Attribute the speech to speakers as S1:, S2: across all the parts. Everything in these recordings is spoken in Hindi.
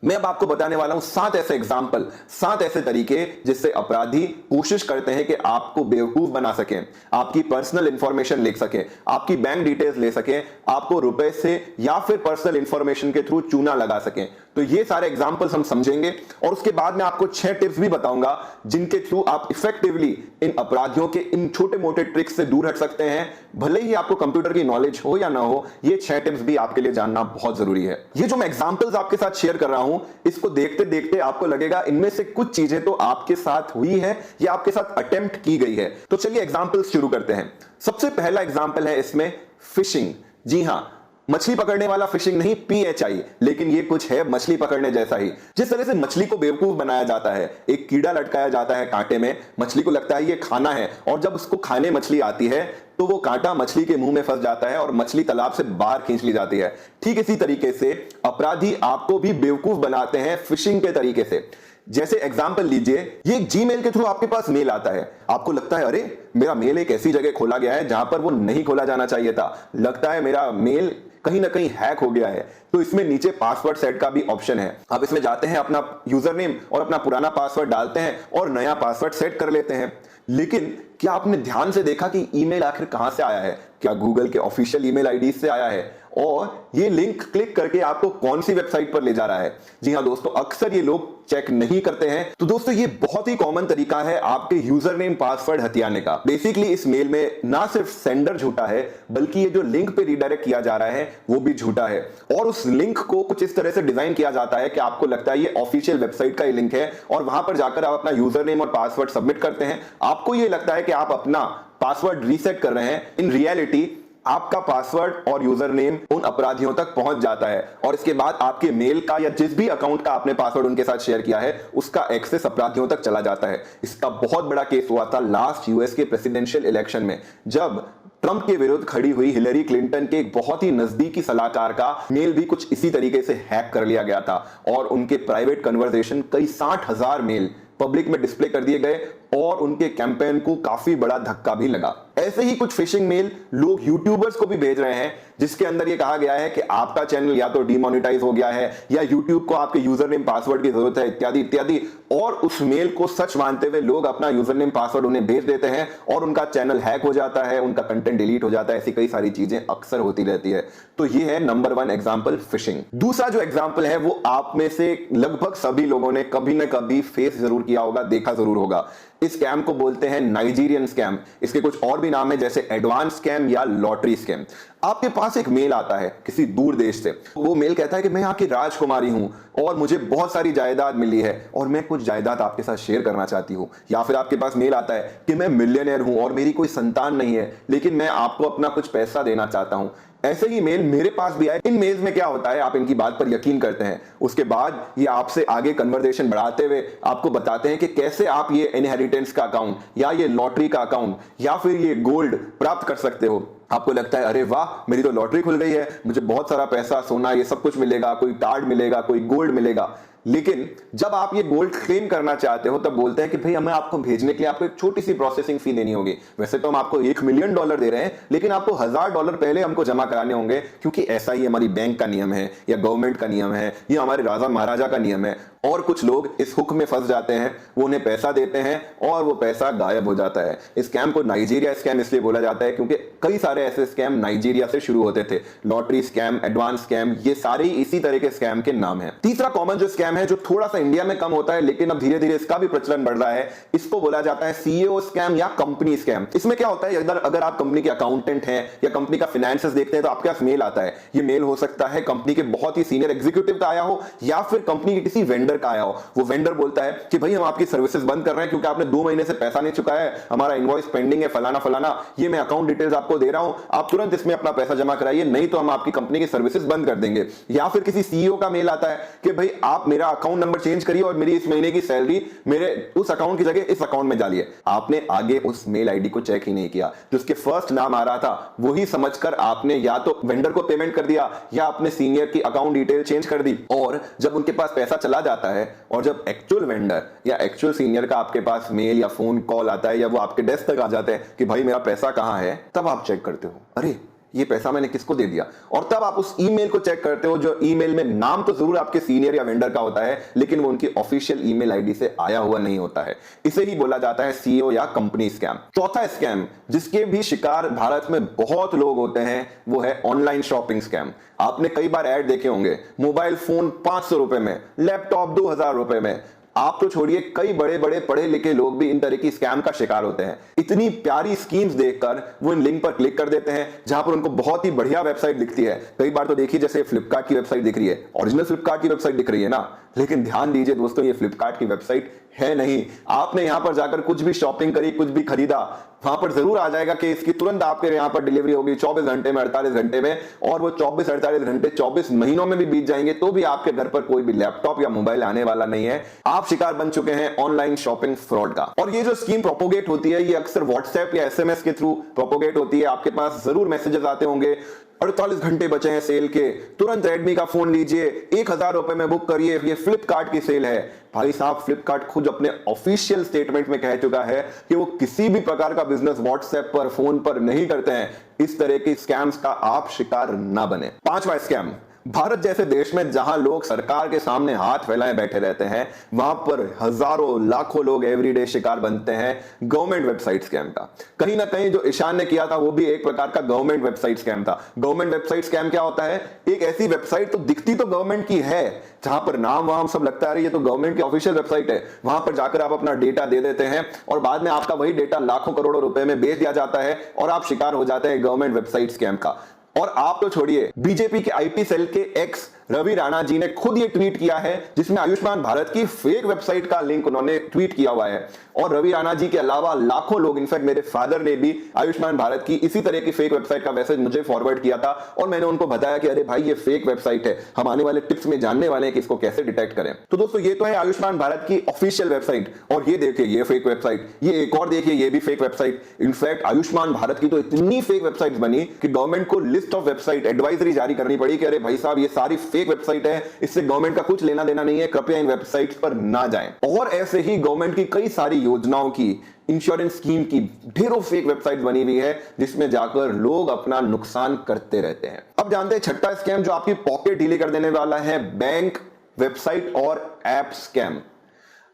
S1: मैं अब आपको बताने वाला हूं 7 ऐसे एग्जाम्पल, 7 ऐसे तरीके जिससे अपराधी कोशिश करते हैं कि आपको बेवकूफ बना सकें, आपकी पर्सनल इंफॉर्मेशन ले सकें, आपकी बैंक डिटेल्स ले सकें, आपको रुपए से या फिर पर्सनल इंफॉर्मेशन के थ्रू चूना लगा सकें। तो ये सारे एग्जाम्पल्स हम समझेंगे और उसके बाद मैं आपको 6 टिप्स भी बताऊंगा जिनके थ्रू आप इफेक्टिवली इन अपराधियों के इन छोटे मोटे ट्रिक्स से दूर हट सकते हैं। भले ही आपको कंप्यूटर की नॉलेज हो या ना हो, ये 6 टिप्स भी आपके लिए जानना बहुत जरूरी है। ये जो मैं एग्जाम्पल्स आपके साथ शेयर कर रहा हूं, इसको देखते देखते आपको लगेगा इनमें से कुछ चीजें तो आपके साथ हुई है या आपके साथ अटेम्प्ट की गई है। तो चलिए एग्जाम्पल्स शुरू करते हैं। सबसे पहला एग्जाम्पल है इसमें फिशिंग। जी हां, मछली पकड़ने वाला फिशिंग नहीं, PHI, लेकिन ये कुछ है मछली पकड़ने जैसा ही। जिस तरह से मछली को बेवकूफ बनाया जाता है, एक कीड़ा लटकाया जाता है कांटे में, मछली को लगता है ये खाना है, और जब उसको खाने मछली आती है तो वो कांटा मछली के मुंह में फंस जाता है और मछली तालाब से बाहर खींच ली जाती है। ठीक इसी तरीके से अपराधी आपको भी बेवकूफ बनाते हैं फिशिंग के तरीके से। जैसे एग्जाम्पल लीजिए, ये जीमेल के थ्रू आपके पास मेल आता है, आपको लगता है अरे मेरा मेल एक ऐसी जगह खोला गया है जहां पर वो नहीं खोला जाना चाहिए था, लगता है मेरा मेल कहीं ना कहीं हैक हो गया है। तो इसमें नीचे पासवर्ड सेट का भी ऑप्शन है। आप इसमें जाते हैं, अपना यूजर नेम और अपना पुराना पासवर्ड डालते हैं और नया पासवर्ड सेट कर लेते हैं। लेकिन क्या आपने ध्यान से देखा कि ईमेल आखिर कहां से आया है? क्या गूगल के ऑफिशियल ईमेल आईडी से आया है? और ये लिंक क्लिक करके आपको कौन सी वेबसाइट पर ले जा रहा है? जी हां दोस्तों, अक्सर ये लोग चेक नहीं करते हैं। तो दोस्तों, ये बहुत ही कॉमन तरीका है आपके यूजर नेम पासवर्ड हथियाने का। बेसिकली इस मेल में ना सिर्फ सेंडर झूठा है, बल्कि ये जो लिंक पे रिडायरेक्ट किया जा रहा है वो भी झूठा है। और उस लिंक को कुछ इस तरह से डिजाइन किया जाता है कि आपको लगता है ये ऑफिशियल वेबसाइट का ही लिंक है, और वहां पर जाकर आप अपना यूजर नेम और पासवर्ड सबमिट करते हैं। आपको ये लगता है कि आप अपना पासवर्ड रीसेट कर रहे हैं। इन रियलिटी आपका पासवर्ड और यूजर नेम उन अपराधियों तक पहुंच जाता है, और इसके बाद आपके मेल का या जिस भी अकाउंट का आपने पासवर्ड उनके साथ शेयर किया है उसका एक्सेस अपराधियों तक चला जाता है। इसका बहुत बड़ा केस हुआ था लास्ट यूएस के प्रेसिडेंशियल इलेक्शन में, जब ट्रंप के विरुद्ध खड़ी हुई हिलरी क्लिंटन के एक बहुत ही नजदीकी सलाहकार का मेल भी कुछ इसी तरीके से हैक कर लिया गया था, और उनके प्राइवेट कन्वर्सेशन कई 60,000 मेल पब्लिक में डिस्प्ले कर दिए गए, और उनके कैंपेन को काफी बड़ा धक्का भी लगा। ऐसे ही कुछ फिशिंग मेल लोग यूट्यूबर्स को भी भेज रहे हैं, जिसके अंदर ये कहा गया है कि आपका चैनल या तो डिमोनेटाइज हो गया है, या यूट्यूब को आपके यूजर नेम पासवर्ड की जरूरत है, इत्यादि इत्यादि। और उस मेल को सच मानते हुए लोग अपना यूजर नेम पासवर्ड उन्हें भेज देते हैं और उनका चैनल हैक हो जाता है, उनका कंटेंट डिलीट हो जाता है। ऐसी कई सारी चीजें अक्सर होती रहती है। तो ये है नंबर 1 एग्जाम्पल, फिशिंग। दूसरा जो एग्जाम्पल है वो आप में से लगभग सभी लोगों ने कभी ना कभी फेस जरूर किया होगा, देखा जरूर होगा। इस स्कैम को बोलते हैं नाइजीरियन स्कैम। इसके कुछ और भी नाम है, जैसे एडवांस स्कैम या लॉटरी स्कैम। आपके पास एक मेल आता है किसी दूर देश से, वो मेल कहता है कि मैं यहाँ की राजकुमारी हूं और मुझे बहुत सारी जायदाद मिली है और मैं कुछ जायदाद आपके साथ शेयर करना चाहती हूं। या फिर आपके पास मेल आता है कि मैं मिलियनेयर हूं और मेरी कोई संतान नहीं है, लेकिन मैं आपको अपना कुछ पैसा देना चाहता हूं। ऐसे ही मेल मेरे पास भी आए। इन मेल्स में क्या होता है, आप इनकी बात पर यकीन करते हैं, उसके बाद ये आपसे आगे कन्वर्सेशन बढ़ाते हुए आपको बताते हैं कि कैसे आप ये इनहेरिटेंस का अकाउंट या ये लॉटरी का अकाउंट या फिर ये गोल्ड प्राप्त कर सकते हो। आपको लगता है अरे वाह, मेरी तो लॉटरी खुल गई है, मुझे बहुत सारा पैसा, सोना, ये सब कुछ मिलेगा, कोई कार्ड मिलेगा, कोई गोल्ड मिलेगा। लेकिन जब आप ये गोल्ड क्लेम करना चाहते हो तब बोलते हैं कि भाई हमें आपको भेजने के लिए आपको एक छोटी सी प्रोसेसिंग फी देनी होगी। वैसे तो हम आपको $1 मिलियन दे रहे हैं, लेकिन आपको $1000 पहले हमको जमा कराने होंगे, क्योंकि ऐसा ही हमारी बैंक का नियम है या गवर्नमेंट का नियम है या हमारे राजा महाराजा का नियम है। और कुछ लोग इस हुक में फंस जाते हैं, वो उन्हें पैसा देते हैं और वो पैसा गायब हो जाता है। इस स्कैम को नाइजीरिया स्कैम इसलिए बोला जाता है क्योंकि कई सारे ऐसे स्कैम नाइजीरिया से शुरू होते थे। लॉटरी स्कैम, एडवांस स्कैम, ये सारे इसी तरह के स्कैम के नाम हैं। तीसरा कॉमन जो स्कैम है, जो थोड़ा सा इंडिया में कम होता है लेकिन अब धीरे धीरे इसका भी प्रचलन बढ़ रहा है, इसको बोला जाता है CEO स्कैम या कंपनी स्कैम। इसमें क्या होता है, अगर आप कंपनी के अकाउंटेंट हैं या कंपनी का फाइनेंसेस देखते हैं तो आपके पास मेल आता है। ये मेल हो सकता है कंपनी के बहुत ही सीनियर एग्जीक्यूटिव का आया हो या फिर कंपनी के किसी वेंडर का आया हो। वो वेंडर बोलता है कि भाई हम आपकी सर्विसेज बंद कर रहे हैं क्योंकि आपने 2 महीने से पैसा नहीं चुकाया है, हमारा इनवॉइस पेंडिंग है, फलाना फलाना, ये मैं अकाउंट डिटेल्स आपको दे रहा हूं, आप तुरंत इसमें अपना पैसा जमा कराइए, नहीं तो हम आपकी कंपनी की सर्विसेज बंद कर देंगे। या फिर किसी CEO का मेल आता है कि भाई आप मेरा अकाउंट नंबर चेंज करिए और मेरी इस महीने की सैलरी मेरे उस अकाउंट की जगह इस अकाउंट में डालिए। आपने आगे उस मेल आईडी को चेक ही नहीं किया, जो उसके फर्स्ट नाम आ रहा था वही समझकर आपने या तो वेंडर को पेमेंट कर दिया या अपने सीनियर की अकाउंट डिटेल चेंज कर दी। और जब उनके पास पैसा चला जाता है और जब एक्चुअल वेंडर या एक्चुअल सीनियर का आपके पास मेल या फोन कॉल आता है या वो आपके डेस्क तक आ जाते हैं कि भाई मेरा पैसा कहां है, तब आप चेक करते हो, अरे ये पैसा मैंने किसको दे दिया। और तब आप उस ईमेल को चेक करते हो, जो ईमेल में नाम तो जरूर आपके सीनियर या वेंडर का होता है, लेकिन वो उनकी ऑफिशियल ईमेल आईडी से आया हुआ नहीं होता है। इसे ही बोला जाता है सीईओ या कंपनी स्कैम। चौथा स्कैम जिसके भी शिकार भारत में बहुत लोग होते हैं वो है ऑनलाइन शॉपिंग स्कैम। आपने कई बार ऐड देखे होंगे, मोबाइल फोन 500 रुपए में, लैपटॉप 2000 रुपए में। आप तो छोड़िए, कई बड़े बड़े पढ़े लिखे लोग भी इन तरह की स्कैम का शिकार होते हैं। इतनी प्यारी स्कीम्स देखकर वो इन लिंक पर क्लिक कर देते हैं जहां पर उनको बहुत ही बढ़िया वेबसाइट दिखती है। कई बार तो देखिए, जैसे फ्लिपकार्ट की वेबसाइट दिख रही है, ओरिजिनल फ्लिपकार्ट की वेबसाइट दिख रही है ना, लेकिन ध्यान दीजिए दोस्तों, ये फ्लिपकार्ट की वेबसाइट है नहीं। आपने यहां पर जाकर कुछ भी शॉपिंग करी, कुछ भी खरीदा, वहां पर जरूर आ जाएगा कि इसकी तुरंत आपके यहां पर डिलीवरी होगी 24 घंटे में, 48 घंटे में, और वो 24-48 घंटे 24 महीनों में भी बीत जाएंगे तो भी आपके घर पर कोई भी लैपटॉप या मोबाइल आने वाला नहीं है। आप शिकार बन चुके हैं ऑनलाइन शॉपिंग फ्रॉड का। और ये जो स्कीम प्रोपोगेट होती है, ये अक्सर व्हाट्सएप या एसएमएस के थ्रू प्रोपोगेट होती है। आपके पास जरूर मैसेजेस आते होंगे, 48 घंटे बचे हैं सेल के, तुरंत रेडमी का फोन लीजिए, 1000 रुपए में बुक करिए, ये फ्लिपकार्ट की सेल है। भाई साहब, फ्लिपकार्ट खुद अपने ऑफिशियल स्टेटमेंट में कह चुका है कि वो किसी भी प्रकार का बिजनेस व्हाट्सएप पर, फोन पर नहीं करते हैं। इस तरह की स्कैम्स का आप शिकार ना बने। पांचवा स्कैम, भारत जैसे देश में जहां लोग सरकार के सामने हाथ फैलाए बैठे रहते हैं, वहां पर हजारों लाखों लोग एवरीडे शिकार बनते हैं गवर्नमेंट वेबसाइट स्कैम का। कहीं ना कहीं जो ईशान ने किया था वो भी एक प्रकार का गवर्नमेंट वेबसाइट स्कैम था। गवर्नमेंट वेबसाइट स्कैम क्या होता है? एक ऐसी वेबसाइट तो दिखती तो गवर्नमेंट की है, जहां पर नाम वाम सब लगता है ये तो गवर्नमेंट की ऑफिशियल वेबसाइट है, वहां पर जाकर आप अपना डेटा दे देते हैं और बाद में आपका वही डेटा लाखों करोड़ों रुपए में बेच दिया जाता है और आप शिकार हो जाते हैं गवर्नमेंट वेबसाइट स्कैम का। और आप तो छोड़िए, बीजेपी के आईटी सेल के एक्स रवि राणा जी ने खुद ये ट्वीट किया है जिसमें आयुष्मान भारत की फेक वेबसाइट का लिंक उन्होंने ट्वीट किया हुआ है। और रवि राणा जी के अलावा लाखों लोग, इनफैक्ट मेरे फादर ने भी आयुष्मान भारत की इसी तरह की फेक वेबसाइट का मैसेज मुझे फॉरवर्ड किया था और मैंने उनको बताया कि अरे भाई ये फेक वेबसाइट है, हम आने वाले टिप्स में जानने वाले हैं कि इसको कैसे डिटेक्ट करें। तो दोस्तों, ये तो है आयुष्मान भारत की ऑफिशियल वेबसाइट, और ये देखिए ये फेक वेबसाइट, ये एक और देखिए ये भी fake website. In fact Ayushman Bharat की तो इतनी फेक वेबसाइट बनी कि गवर्नमेंट को लिस्ट ऑफ वेबसाइट एडवाइजरी जारी करनी पड़ी कि अरे भाई साहब, ये सारी फेक वेबसाइट है, इससे गवर्नमेंट का कुछ लेना देना नहीं है, कृपया इन वेबसाइट्स पर ना जाएं। और ऐसे ही गवर्नमेंट की कई सारी योजनाओं की, इंश्योरेंस स्कीम की ढेरों फेक वेबसाइट बनी हुई है जिसमें जाकर लोग अपना नुकसान करते रहते हैं। अब जानते हैं छठा स्कैम जो आपकी पॉकेट ढीली कर देने वाला है, बैंक, वेबसाइट और ऐप स्कैम।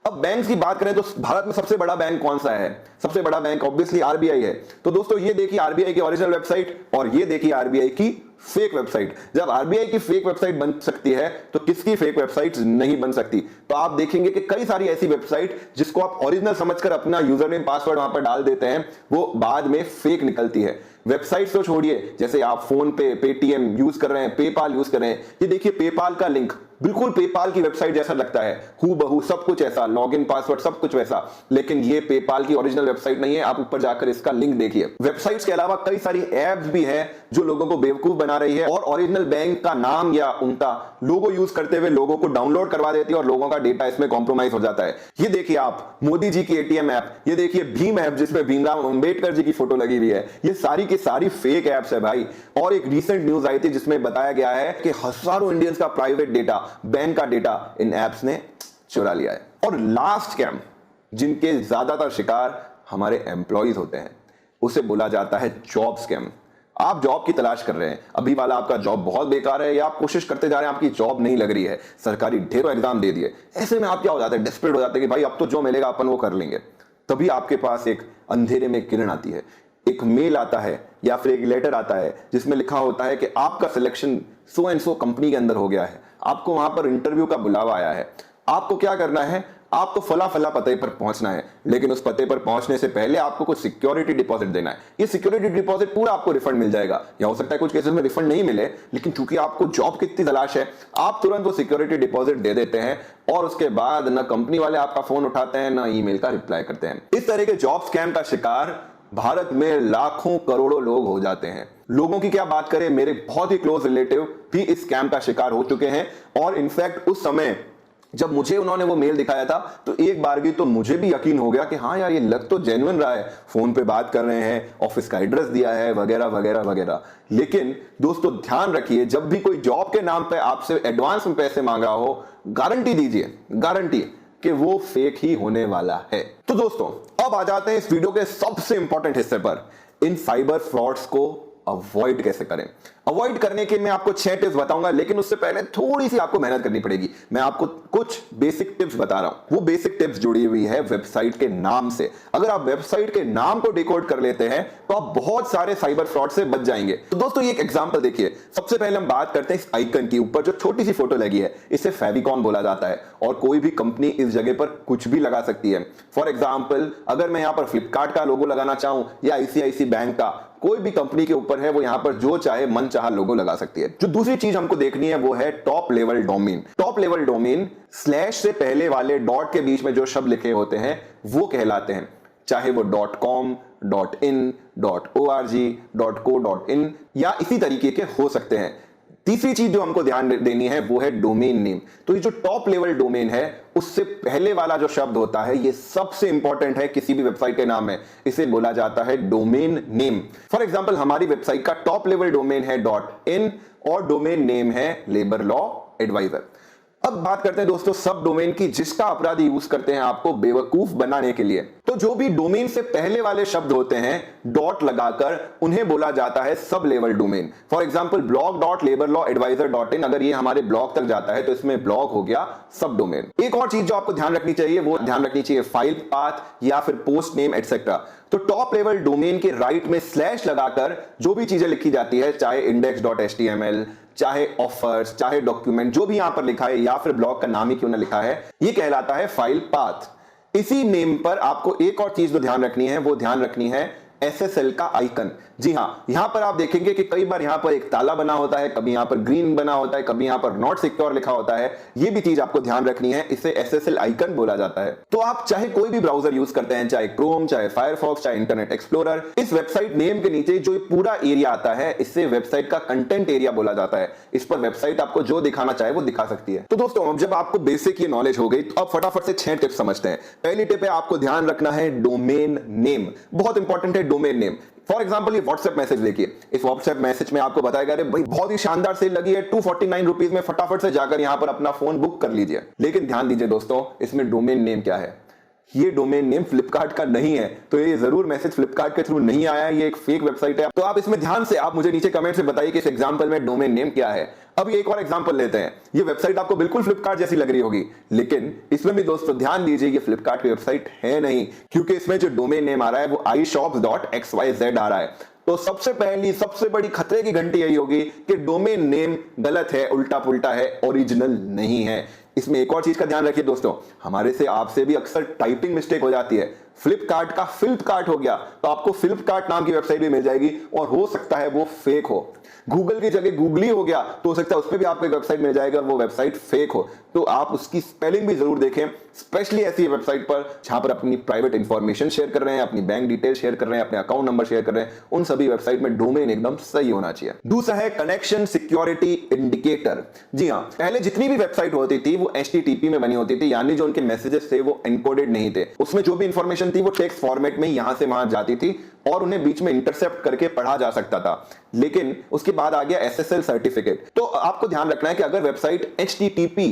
S1: अब बैंक की बात करें तो भारत में सबसे बड़ा बैंक कौन सा है? सबसे बड़ा बैंक ऑब्वियसली आरबीआई है। तो दोस्तों, ये देखिए आरबीआई की ओरिजिनल वेबसाइट और ये देखिए आरबीआई की फेक वेबसाइट। जब आरबीआई की फेक वेबसाइट बन सकती है तो किसकी फेक वेबसाइट नहीं बन सकती? तो आप देखेंगे कि कई सारी ऐसी वेबसाइट जिसको आप ओरिजिनल समझकर अपना यूजर नेम पासवर्ड वहां पर डाल देते हैं, वो बाद में फेक निकलती है। वेबसाइट तो छोड़िए, जैसे आप फोन पे, पेटीएम यूज कर रहे हैं, पेपाल यूज कर रहे हैं, ये देखिए पेपाल का लिंक बिल्कुल पेपाल की वेबसाइट जैसा लगता है, हूबहू सब कुछ ऐसा, लॉगिन पासवर्ड सब कुछ वैसा, लेकिन ये पेपाल की ओरिजिनल वेबसाइट नहीं है। आप ऊपर जाकर इसका लिंक देखिए। वेबसाइट्स के अलावा कई सारी एप्स भी हैं जो लोगों को बेवकूफ बना रही है और ओरिजिनल बैंक का नाम या उनका लोगो यूज करते हुए लोगों को डाउनलोड करवा देती है और लोगों का डेटा इसमें कॉम्प्रोमाइज हो जाता है। ये देखिए आप मोदी जी की एटीएम ऐप, ये देखिए भीम ऐप जिसमें भीमराव अंबेडकर जी की फोटो लगी हुई है, ये सारी की सारी फेक ऐप्स है भाई। और एक रिसेंट न्यूज आई थी जिसमें बताया गया है कि हजारों इंडियंस का प्राइवेट डेटा, बैंक का डेटा इन ऐप्स ने चुरा लिया है। और लास्ट स्कैम जिनके ज्यादातर शिकार हमारे एम्प्लॉइज होते हैं, उसे बोला जाता है जॉब स्कैम। आप जॉब की तलाश कर रहे हैं, अभी वाला आपका जॉब बहुत बेकार है या आप कोशिश करते जा रहे हैं, आपकी जॉब नहीं लग रही है, सरकारी ढेरों एग्जाम दे दिए, ऐसे में आप क्या हो जाते हैं, डेस्परेट हो जाते हैं कि भाई अब तो जो मिलेगा अपन वो कर लेंगे। तभी आपके पास एक अंधेरे में किरण आती है, एक मेल आता है या फिर एक लेटर आता है जिसमें लिखा होता है कि आपका selection so and so company के अंदर हो गया है, आपको वहां पर इंटरव्यू का बुलावा आया है। आपको क्या करना है, आपको फला फला पते पर पहुंचना है, लेकिन उस पते पर पहुंचने से पहले आपको कुछ सिक्योरिटी डिपॉजिट देना है। ये सिक्योरिटी डिपॉजिट पूरा आपको रिफंड मिल जाएगा, या हो सकता है कुछ केसेस में रिफंड नहीं मिले, लेकिन चूंकि आपको जॉब की इतनी तलाश है, आप तुरंत वो सिक्योरिटी डिपॉजिट दे देते हैं और उसके बाद ना कंपनी वाले आपका फोन उठाते हैं ना ईमेल का रिप्लाई करते हैं। इस तरह के जॉब स्कैम का शिकार भारत में लाखों करोड़ों लोग हो जाते हैं। लोगों की क्या बात करें, मेरे बहुत ही क्लोज रिलेटिव भी इस स्कैम का शिकार हो चुके हैं। और इनफैक्ट उस समय जब मुझे उन्होंने वो मेल दिखाया था तो एक बार भी तो मुझे भी यकीन हो गया कि हाँ यार, ये लग तो जेन्युइन रहा है, फोन पे बात कर रहे हैं, ऑफिस का एड्रेस दिया है वगैरह वगैरह वगैरह। लेकिन दोस्तों ध्यान रखिए, जब भी कोई जॉब के नाम पे आपसे एडवांस में पैसे मांग रहा हो, गारंटी दीजिए, गारंटी कि वो फेक ही होने वाला है। तो दोस्तों अब आ जाते हैं इस वीडियो के सबसे इंपॉर्टेंट हिस्से पर, इन साइबर फ्रॉड्स को अवॉइड कैसे करें। अवॉइड करने के मैं आपको 6 टिप्स बताऊंगा, लेकिन उससे पहले थोड़ी सी आपको मेहनत करनी पड़ेगी। मैं आपको कुछ बेसिक टिप्स बता रहा हूं। वो बेसिक टिप्स जुड़ी हुई है वेबसाइट के नाम से। अगर आप वेबसाइट के नाम को डिकोड कर लेते हैं तो आप बहुत सारे साइबर फ्रॉड से बच जाएंगे। तो दोस्तों ये एक एग्जांपल देखिए। सबसे पहले हम बात करते हैं इस आइकन की ऊपर जो छोटी सी फोटो लगी है, इसे फेविकॉन बोला जाता है और कोई भी कंपनी इस जगह पर कुछ भी लगा सकती है। फॉर एग्जांपल अगर मैं यहां पर फ्लिपकार्ट का लोगो लगाना चाहूं या आईसीआईसी बैंक का, कोई भी कंपनी के ऊपर है वो यहां पर जो चाहे मन चाहा लोगो लगा सकती है। जो दूसरी चीज हमको देखनी है वो है top level domain. Top level domain slash से पहले वाले डॉट के बीच में जो शब्द लिखे होते हैं वो कहलाते हैं, चाहे वो .com, .in, .org, .co, .in या इसी तरीके के हो सकते हैं। तीसरी चीज जो हमको ध्यान देनी है वो है डोमेन नेम। तो ये जो टॉप लेवल डोमेन है उससे पहले वाला जो शब्द होता है ये सबसे इंपॉर्टेंट है किसी भी वेबसाइट के नाम में, इसे बोला जाता है डोमेन नेम। फॉर एग्जांपल हमारी वेबसाइट का टॉप लेवल डोमेन है .in और डोमेन नेम है लेबर लॉ एडवाइजर। अब बात करते हैं दोस्तों सब डोमेन की जिसका अपराधी यूज करते हैं आपको बेवकूफ बनाने के लिए। तो जो भी डोमेन से पहले वाले शब्द होते हैं डॉट लगाकर उन्हें बोला जाता है sub level domain. For example blog.laborlawadvisor.in, अगर ये हमारे ब्लॉग तक जाता है तो इसमें ब्लॉग हो गया सब डोमेन। एक और चीज जो आपको ध्यान रखनी चाहिए वो ध्यान रखनी चाहिए फाइल पाथ या फिर पोस्ट नेम एटसेट्रा। तो टॉप लेवल डोमेन के राइट में स्लैश लगाकर जो भी चीजें लिखी जाती है, चाहे index.html, चाहे ऑफर्स, चाहे डॉक्यूमेंट, जो भी यहां पर लिखा है या फिर ब्लॉग का नाम ही क्यों ना लिखा है, ये कहलाता है फाइल पाथ। इसी नेम पर आपको एक और चीज जो ध्यान रखनी है वो ध्यान रखनी है SSL का आइकन। जी हां, यहां पर आप देखेंगे कि कई बार यहां पर एक ताला बना होता है, कभी यहां पर ग्रीन बना होता है, कभी यहां पर नॉट सिक्योर लिखा होता है। ये भी चीज आपको ध्यान रखनी है, इसे SSL आइकन बोला जाता है। तो आप चाहे कोई भी ब्राउजर यूज करते हैं, चाहे क्रोम, चाहे फायरफॉक्स, चाहे इंटरनेट एक्सप्लोरर, इस वेबसाइट नेम के नीचे जो पूरा एरिया आता है इससे वेबसाइट का कंटेंट एरिया बोला जाता है। इस पर वेबसाइट आपको जो दिखाना चाहे वो दिखा सकती है। तो दोस्तों अब जब आपको बेसिक ये नॉलेज हो गई तो अब फटाफट से 6 टिप्स समझते हैं। पहली टिप है आपको ध्यान रखना है डोमेन नेम। बहुत इंपॉर्टेंट है डोमेन नेम। फॉर एग्जाम्पल ये व्हाट्सएप मैसेज देखिए, इस व्हाट्सएप मैसेज में आपको बताया गया अरे भाई बहुत ही शानदार सेल लगी है, 249 रुपीज में फटाफट से जाकर यहां पर अपना फोन बुक कर लीजिए। लेकिन ध्यान दीजिए दोस्तों, इसमें डोमेन नेम क्या है? ये डोमेन नेम फ्लिपकार्ट का नहीं है, तो ये जरूर मैसेज फ्लिपकार्ट के थ्रू नहीं आया है, ये एक फेक वेबसाइट है। तो आप इसमें ध्यान से आप मुझे नीचे कमेंट से बताइए कि इस एग्जांपल में डोमेन नेम क्या है। अब एक और एग्जांपल लेते हैं। ये वेबसाइट आपको बिल्कुल फ्लिपकार्ट जैसी लग रही होगी, लेकिन इसमें भी दोस्तों ध्यान दीजिए ये फ्लिपकार्ट की वेबसाइट है नहीं, क्योंकि इसमें जो डोमेन नेम आ रहा है वो iShops.xyz आ रहा है। तो सबसे पहली सबसे बड़ी खतरे की घंटी यही होगी कि डोमेन नेम गलत है, उल्टा पुल्टा है, ओरिजिनल नहीं है। इसमें एक और चीज का ध्यान रखिए दोस्तों, हमारे से आपसे भी अक्सर टाइपिंग मिस्टेक हो जाती है। फ्लिपकार्ट का फ्लिपकार्ट हो गया तो आपको फ्लिपकार्ट नाम की वेबसाइट भी मिल जाएगी और हो सकता है वो फेक हो। गूगल की जगह गूगली हो गया तो हो सकता है उसमें भी आपको एक वेबसाइट मिल जाएगा और वो वेबसाइट फेक हो। तो आप उसकी स्पेलिंग भी जरूर देखें, स्पेशली ऐसी वेबसाइट पर जहां पर अपनी प्राइवेट इंफॉर्मेशन शेयर कर रहे हैं, अपनी बैंक डिटेल शेयर कर रहे हैं, अपने अकाउंट नंबर शेयर कर रहे हैं, उन सभी वेबसाइट में डोमेन एकदम सही होना चाहिए। दूसरा है कनेक्शन सिक्योरिटी इंडिकेटर। जी हां, पहले जितनी भी वेबसाइट होती थी वो HTTP में बनी होती थी, यानी जो उनके मैसेजेस थे वो एनकोडेड नहीं थे। उसमें जो भी इंफॉर्मेशन थी वो टेक्स्ट फॉर्मेट में यहां से वहां जाती थी और उन्हें बीच में इंटरसेप्ट करके पढ़ा जा सकता था। लेकिन उसके बाद आ गया SSL सर्टिफिकेट। तो आपको ध्यान रखना है कि अगर वेबसाइट HTTP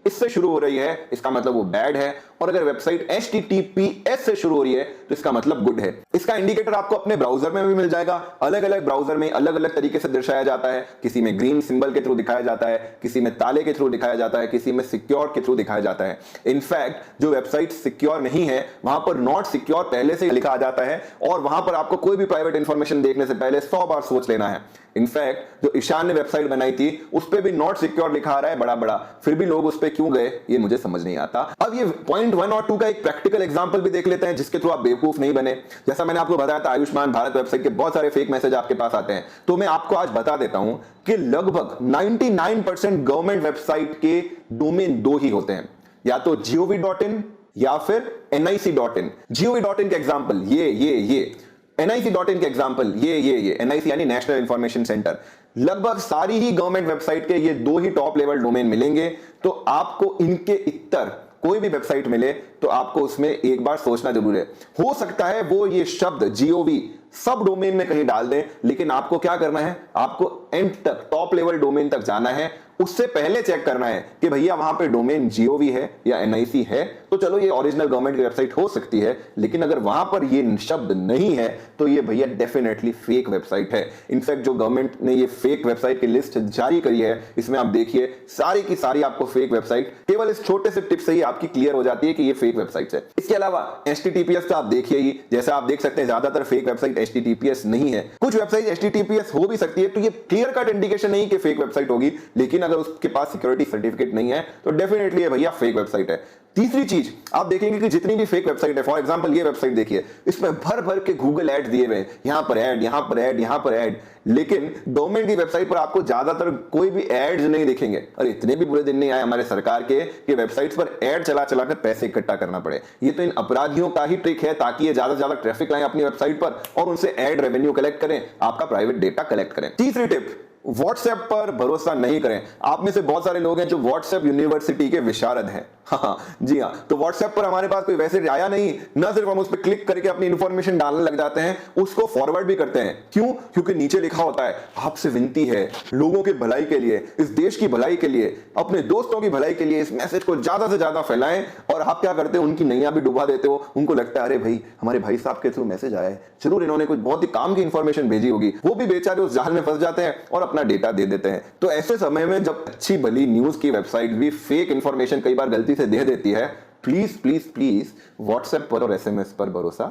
S1: इससे शुरू हो रही है इसका मतलब वो बैड है, और अगर वेबसाइट HTTPS से शुरू हो रही है तो इसका मतलब गुड है। इसका इंडिकेटर आपको अपने ब्राउजर में भी मिल जाएगा। अलग अलग ब्राउजर में अलग अलग तरीके से दर्शाया जाता है, किसी में ग्रीन सिंबल के थ्रू दिखाया जाता है, किसी में ताले के थ्रू दिखाया जाता है, किसी में सिक्योर के थ्रू दिखाया जाता है। इनफैक्ट जो वेबसाइट सिक्योर नहीं है वहां पर नॉट सिक्योर पहले से लिखा आ जाता है और वहां पर आपको कोई भी प्राइवेट इंफॉर्मेशन देखने से पहले 100 बार सोच लेना है। इनफैक्ट जो ईशान ने वेबसाइट बनाई थी उस पे भी नॉट सिक्योर लिखा आ रहा है बड़ा बड़ा, फिर भी लोग उस पे क्यों गए ये मुझे समझ नहीं आता। अब ये पॉइंट 1 और 2 का एक प्रैक्टिकल एग्जांपल भी देख लेते हैं जिसके थ्रू आप बेवकूफ नहीं बने। जैसा मैंने आपको बताया था आयुष्मान भारत वेबसाइट के बहुत सारे फेक मैसेज आपके पास आते हैं, तो मैं आपको आज बता देता हूं कि लगभग 99% गवर्नमेंट वेबसाइट के डोमेन 2 ही होते हैं, या तो gov.in या फिर nic.in। gov.in के एग्जांपल ये NIC.in के एग्जांपल ये NIC यानी नेशनल इंफॉर्मेशन सेंटर। लगभग सारी ही गवर्नमेंट वेबसाइट के ये 2 ही टॉप लेवल डोमेन मिलेंगे। तो आपको इनके इतर कोई भी वेबसाइट मिले तो आपको उसमें एक बार सोचना जरूर है। हो सकता है वो ये शब्द GOV सब डोमेन में कहीं डाल दें, लेकिन आपको क्या करना है, आपको एंड तक टॉप लेवल डोमेन तक जाना है उससे पहले चेक करना है कि भैया वहां पे डोमेन जीओवी है या एनआईसी है, तो चलो ये ओरिजिनल गवर्नमेंट की वेबसाइट हो सकती है, लेकिन अगर वहां पर ये शब्द नहीं है तो ये भैया डेफिनेटली फेक वेबसाइट है। इनफैक्ट जो गवर्नमेंट ने ये फेक वेबसाइट की लिस्ट जारी करी है, इसमें आप देखिए सारी की सारी आपको फेक वेबसाइट केवल इस छोटे से टिप से ही आपकी क्लियर हो जाती है कि ये फेक वेबसाइट है। इसके अलावा HTTPS तो आप देखिए ही, जैसे आप देख सकते हैं ज्यादातर फेक वेबसाइट HTTPS नहीं है, कुछ वेबसाइट HTTPS हो भी सकती है, तो ये क्लियर कट इंडिकेशन नहीं कि फेक वेबसाइट होगी, लेकिन अगर उसके पास सिक्योरिटी सर्टिफिकेट नहीं है तो डेफिनेटली ये भैया फेक वेबसाइट है। तीसरी चीज आप देखेंगे कि जितनी भी फेक वेबसाइट है, फॉर एग्जांपल ये वेबसाइट देखिए, इसमें भर भर के गूगल एड्स दिए हुए हैं, यहां पर ऐड, यहां पर ऐड, यहां पर ऐड, लेकिन गवर्नमेंट की वेबसाइट पर आपको ज्यादातर कोई भी एड्स नहीं दिखेंगे। और इतने भी बुरे दिन नहीं आए हमारे सरकार के कि वेबसाइट्स पर एड चला चला कर पैसे इकट्ठा करना पड़े। ये तो इन अपराधियों का ही ट्रिक है ताकि ये ज्यादा से ज्यादा ट्रैफिक लाएं अपनी वेबसाइट पर और उनसे एड रेवेन्यू कलेक्ट करें, आपका प्राइवेट डेटा कलेक्ट करें। तीसरी टिप, व्हाट्सएप पर भरोसा नहीं करें। आप में से बहुत सारे लोग हैं जो व्हाट्सएप यूनिवर्सिटी के विशारद हैं। हाँ जी हाँ, तो व्हाट्सएप पर हमारे पास कोई वैसे आया नहीं, ना सिर्फ हम उस पर क्लिक करके अपनी इंफॉर्मेशन डालने लग जाते हैं, उसको फॉरवर्ड भी करते हैं। क्यों? क्योंकि नीचे लिखा होता है आपसे विनती है लोगों की भलाई के लिए, इस देश की भलाई के लिए, अपने दोस्तों की भलाई के लिए इस मैसेज को ज्यादा से ज्यादा फैलाएं। और आप क्या करते हो, उनकी नैया भी डुबा देते हो। उनको लगता है अरे भाई हमारे भाई साहब के थ्रू मैसेज आया है, जरूर इन्होंने कुछ बहुत ही काम की इंफॉर्मेशन भेजी होगी। वो भी बेचारे उस जाल में फंस जाते हैं और अपना डेटा दे देते हैं। तो ऐसे समय में जब अच्छी भली न्यूज की वेबसाइट भी फेक इंफॉर्मेशन कई बार गलती से दे देती है, प्लीज प्लीज प्लीज व्हाट्सएप पर और एसएमएस पर भरोसा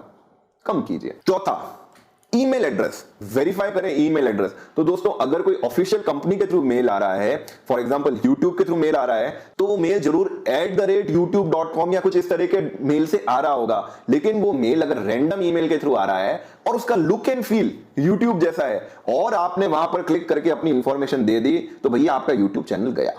S1: कम कीजिए। चौथा, ईमेल एड्रेस वेरीफाई करें। ईमेल एड्रेस, तो दोस्तों अगर कोई ऑफिशियल कंपनी के थ्रू मेल आ रहा है, फॉर एग्जांपल YouTube के थ्रू मेल आ रहा है, तो वो मेल जरूर @youtube.com या कुछ इस तरह के मेल से आ रहा होगा। लेकिन वो मेल अगर रैंडम ईमेल के थ्रू आ रहा है और उसका लुक एंड फील YouTube जैसा है और आपने वहां पर क्लिक करके अपनी इंफॉर्मेशन दे दी, तो भैया आपका YouTube चैनल गया।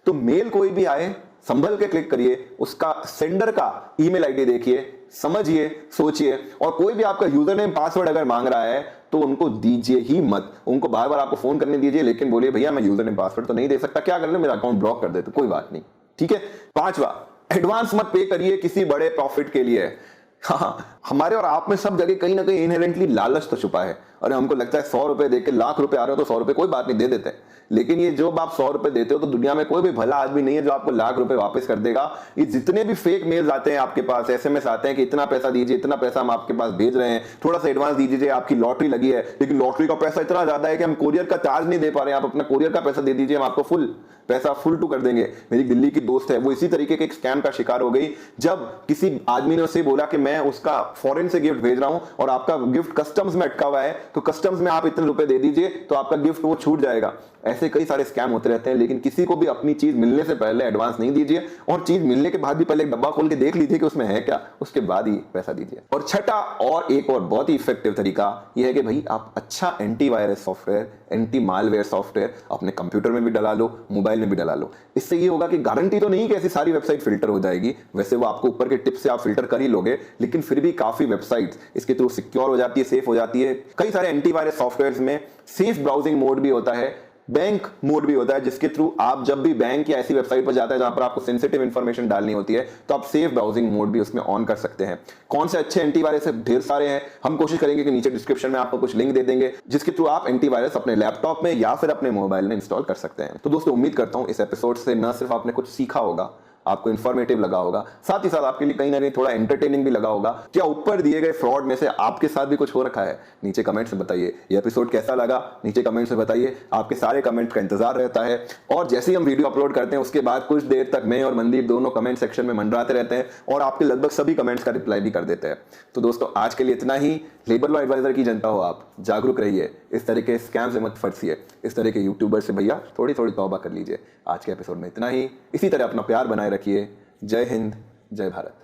S1: तो मेल कोई भी आए, संभल के क्लिक करिए, उसका सेंडर का ईमेल आईडी देखिए, समझिए, सोचिए, और कोई भी आपका यूजर नेम पासवर्ड अगर मांग रहा है तो उनको दीजिए ही मत। उनको बार बार आपको फोन करने दीजिए, लेकिन बोलिए भैया मैं यूजर नेम पासवर्ड तो नहीं दे सकता, क्या कर ले, मेरा अकाउंट ब्लॉक कर दे, तो कोई बात नहीं, ठीक है। पांचवा, एडवांस मत पे करिए किसी बड़े प्रॉफिट के लिए। हाँ, हमारे और आप में सब जगह कहीं ना कहीं इनहेरेंटली लालच तो छुपा है। और हमको लगता है 100 रुपए देके लाख रुपए आ रहे हो तो 100 रुपए कोई बात नहीं, दे देते हैं। लेकिन ये जो आप 100 रुपए देते हो तो दुनिया में कोई भी भला आदमी नहीं है जो आपको लाख रुपए वापस कर देगा। ये जितने भी फेक मेल्स आते हैं आपके पास, एसएमएस आते हैं कि इतना पैसा दीजिए, इतना पैसा हम आपके पास भेज रहे हैं, थोड़ा सा एडवांस दीजिए, आपकी लॉटरी लगी है, लेकिन लॉटरी का पैसा इतना ज्यादा है कि हम कोरियर का चार्ज नहीं दे पा रहे हैं, आप अपना कोरियर का पैसा दे दीजिए, हम आपको फुल पैसा फुल टू कर देंगे। मेरी दिल्ली की दोस्त है, वो इसी तरीके के एक स्कैम का शिकार हो गई। जब किसी आदमी ने उससे बोला कि मैं उसका फॉरेन से गिफ्ट भेज रहा हूं और आपका गिफ्ट कस्टम्स में अटका हुआ है, तो कस्टम्स में आप इतने रुपए दे दीजिए तो आपका गिफ्ट वो छूट जाएगा। ऐसे कई सारे स्कैम होते रहते हैं, लेकिन किसी को भी अपनी चीज मिलने से पहले एडवांस नहीं दीजिए, और चीज मिलने के बाद भी पहले एक डब्बा खोल के देख लीजिए कि उसमें है क्या, उसके बाद ही पैसा दीजिए। और छठा और एक और बहुत ही इफेक्टिव तरीका यह है कि भाई आप अच्छा antivirus software, anti malware software अपने कंप्यूटर में भी डला लो, मोबाइल में भी डला लो। इससे ये होगा कि गारंटी तो नहीं कि ऐसी सारी वेबसाइट फिल्टर हो जाएगी, वैसे वो आपको ऊपर के टिप्स से आप फिल्टर कर ही लोगे, लेकिन फिर भी काफी वेबसाइट्स इसके थ्रू सिक्योर हो जाती है, सेफ हो जाती है। कई सारे एंटीवायरस सॉफ्टवेयर में सेफ ब्राउजिंग मोड भी होता है, बैंक मोड भी होता है, जिसके थ्रू आप जब भी बैंक या ऐसी वेबसाइट पर जाते हैं जहां पर आपको सेंसिटिव इंफॉर्मेशन डालनी होती है, तो आप सेफ ब्राउजिंग मोड भी उसमें ऑन कर सकते हैं। कौन से अच्छे एंटीवायरस है, ढेर सारे हैं। हम कोशिश करेंगे कि नीचे डिस्क्रिप्शन में आपको कुछ लिंक दे देंगे जिसके थ्रू आप एंटीवायरस अपने लैपटॉप में या फिर अपने मोबाइल में इंस्टॉल कर सकते हैं। तो दोस्तों उम्मीद करता हूं इस एपिसोड से न सिर्फ आपने कुछ सीखा होगा, आपको इंफॉर्मेटिव लगा होगा, साथ ही साथ आपके लिए कहीं ना कहीं थोड़ा एंटरटेनिंग भी लगा होगा। क्या ऊपर दिए गए फ्रॉड में से आपके साथ भी कुछ हो रखा है? नीचे कमेंट से बताइए। ये एपिसोड कैसा लगा नीचे कमेंट से बताइए, आपके सारे कमेंट का इंतजार रहता है। और जैसे ही हम वीडियो अपलोड करते हैं उसके बाद कुछ देर तक मैं और मनदीप दोनों कमेंट सेक्शन में मंडराते रहते हैं और आपके लगभग सभी कमेंट्स का रिप्लाई भी कर देते हैं। तो दोस्तों आज के लिए इतना ही। लेबर लॉ एडवाइजर की जनता हो आप, जागरूक रहिए, इस तरह के स्कैम से मत फंसिए, इस तरह के यूट्यूबर से भैया थोड़ी थोड़ी तौबा कर लीजिए। आज के एपिसोड में इतना ही। इसी तरह अपना प्यार बनाए रखिए। जय हिंद, जय भारत।